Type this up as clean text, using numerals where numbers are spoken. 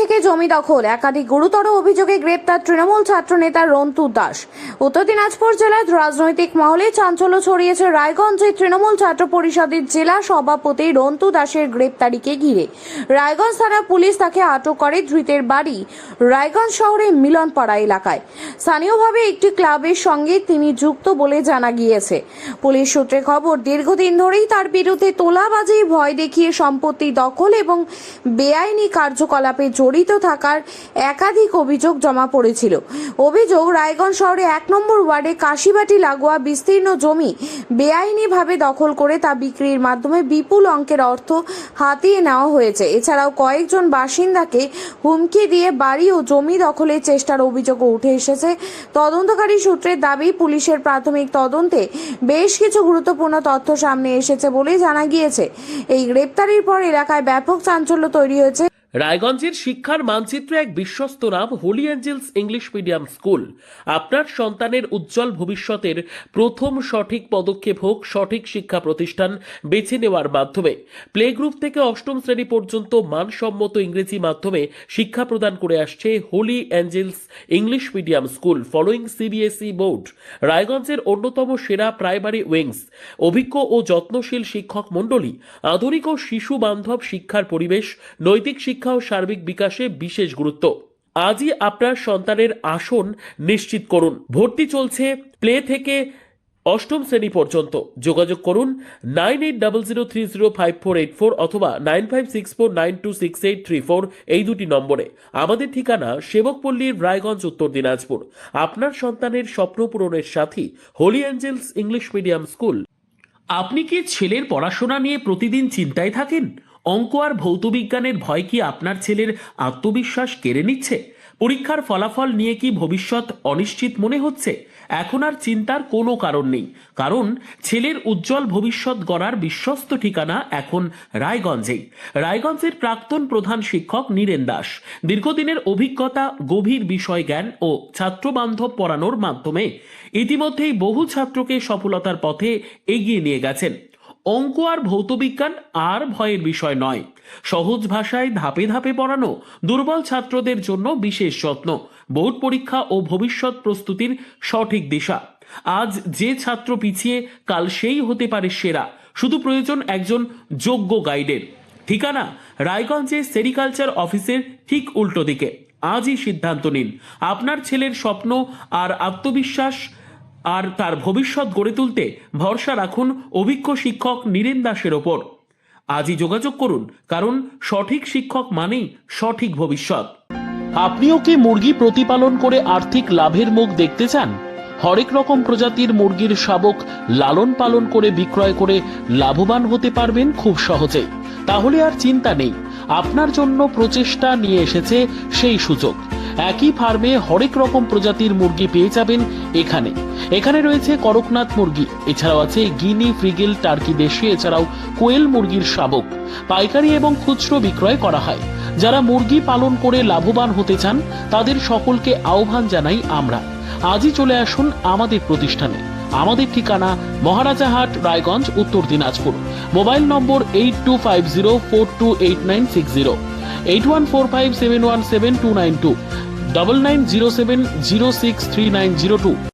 থেকে জমি দখল, একাধিক গুরুতর অভিযোগে গ্রেপ্তার তৃণমূল ছাত্র নেতা রন্তু দাস। উত্তর দিনাজপুর জেলার রাজনৈতিক মহলে চাঞ্চল্য ছড়িয়েছে রায়গঞ্জে তৃণমূল ছাত্র পরিষদের জেলা সভাপতি রন্তু দাসের গ্রেপ্তারিকে ঘিরে। রায়গঞ্জ থানা পুলিশ তাকে আটক করে। ধৃতের বাড়ি রায়গঞ্জ শহরের মিলনপাড়া এলাকায়। স্থানীয়ভাবে একটি ক্লাবের সঙ্গে তিনি যুক্ত বলে জানা গিয়েছে। পুলিশ সূত্রে খবর, দীর্ঘদিন ধরেই তার বিরুদ্ধে তোলাবাজি, ভয় দেখিয়ে সম্পত্তি দখল এবং বেআইনি কার্যকলাপে জড়িত থাকার একাধিক অভিযোগ জমা পড়েছিল। অভিযোগ, রায়গঞ্জ শহরে 1 নম্বর ওয়ার্ডে কাশিবাটি লাগোয়া বিস্তীর্ণ জমি বেআইনিভাবে দখল করে তা বিক্রির মাধ্যমে বিপুল অঙ্কের অর্থ হাতিয়ে নেওয়া হয়েছে। এছাড়াও কয়েকজন বাসিন্দাকে হুমকি দিয়ে বাড়ি ও জমি দখলের চেষ্টার অভিযোগও উঠে এসেছে। তদন্তকারী সূত্রের দাবি, পুলিশের প্রাথমিক তদন্তে বেশ কিছু গুরুত্বপূর্ণ তথ্য সামনে এসেছে বলে জানা গিয়েছে। এই গ্রেপ্তারির পর এলাকায় ব্যাপক চাঞ্চল্য তৈরি হয়েছে। রায়গঞ্জের শিক্ষার মানচিত্রে এক বিশ্বস্ত নাম Holy Angels English Medium School. আপনার সন্তানের উজ্জ্বল ভবিষ্যতের প্রথম সঠিক পদক্ষেপ হোক সঠিক শিক্ষা প্রতিষ্ঠান বেছে নেওয়ার মাধ্যমে। প্লে গ্রুপ থেকে অষ্টম শ্রেণী পর্যন্ত মানসম্মত ইংরেজি মাধ্যমে শিক্ষা প্রদান করে আসছে Holy Angels English Medium School following CBSE board. রায়গঞ্জের অন্যতম সেরা প্রাইমারি উইংস, অভিজ্ঞ ও যত্নশীল শিক্ষক মণ্ডলী, আধুনিক ও শিশু বান্ধব শিক্ষার পরিবেশ, নৈতিক শিক্ষা ও সার্বিক বিকাশে বিশেষ গুরুত্ব। আজই আপনার সন্তানের আসন নিশ্চিত করুন। ভর্তি চলছে প্লে থেকে অষ্টম শ্রেণী পর্যন্ত। যোগাযোগ করুন 9800305484 অথবা 9564926834 এই দুটি নম্বরে। আমাদের ঠিকানা সেবকপল্লীর রায়গঞ্জ, উত্তর দিনাজপুর। আপনার সন্তানের স্বপ্ন পূরণের সাথী Holy Angels English Medium School. আপনি কি ছেলের পড়াশোনা নিয়ে প্রতিদিন চিন্তায় থাকেন? অঙ্ক আর ভৌতবিজ্ঞানের ভয় কি আপনার ছেলের আত্মবিশ্বাস কেড়ে নিচ্ছে? পরীক্ষার ফলাফল নিয়ে কি ভবিষ্যৎ অনিশ্চিত মনে হচ্ছে? এখন আর চিন্তার কোনো কারণ নেই, কারণ ছেলের উজ্জ্বল ভবিষ্যৎ গড়ার বিশ্বস্ত ঠিকানা এখন রায়গঞ্জেই। রায়গঞ্জের প্রাক্তন প্রধান শিক্ষক নীরেন দাস দীর্ঘদিনের অভিজ্ঞতা, গভীর বিষয় জ্ঞান ও ছাত্রবান্ধব পড়ানোর মাধ্যমে ইতিমধ্যেই বহু ছাত্রকে সফলতার পথে এগিয়ে নিয়ে গেছেন। অঙ্ক আর ভৌতবিজ্ঞান আর ভয়ের বিষয় নয়। সহজ ভাষায় ধাপে ধাপে পড়ানো, দুর্বল ছাত্রদের জন্য বিশেষ যত্ন, বোর্ড পরীক্ষা ও ভবিষ্যৎ প্রস্তুতির সঠিক দিশা। আজ যে ছাত্র পিছিয়ে, কাল সেই হতে পারে সেরা। শুধু প্রয়োজন একজন যোগ্য গাইডের। ঠিকানা রায়গঞ্জে সেরিকালচার অফিসের ঠিক উল্টো দিকে। আজই সিদ্ধান্ত নিন। আপনার ছেলের স্বপ্ন আর আত্মবিশ্বাস আর তার ভবিষ্যৎ গড়ে তুলতে ভরসা রাখুন অভিজ্ঞ শিক্ষক নীরেন দাসের ওপর। আজই যোগাযোগ করুন, কারণ সঠিক শিক্ষক মানেই সঠিক ভবিষ্যৎ। আপনিও কি মুরগি প্রতিপালন করে আর্থিক লাভের মুখ দেখতে চান? হরেক রকম প্রজাতির মুরগির শাবক লালন পালন করে বিক্রয় করে লাভবান হতে পারবেন খুব সহজেই। তাহলে আর চিন্তা নেই, আপনার জন্য প্রচেষ্টা নিয়ে এসেছে সেই সুযোগ। একই ফার্মে হরেক রকম প্রজাতির মুরগি পেয়ে যাবেন এখানে। এখানে রয়েছে করকনাথ মুরগি, এছাড়াও আছে গিনি, ফ্রিগেল, টার্কি দেশি, এছাড়াও কোয়েল মুরগির শাবক। পাইকারি এবং খুচরো বিক্রয় করা হয়। যারা মুরগি পালন করে লাভবান হতে চান তাদের সকলকে আহ্বান জানাই আমরা। আজই চলে আসুন আমাদের প্রতিষ্ঠানে। আমাদের ঠিকানা মহারাজাহাট, রায়গঞ্জ, উত্তর দিনাজপুর। মোবাইল নম্বর 8250428960, 8145717292, 9907063902।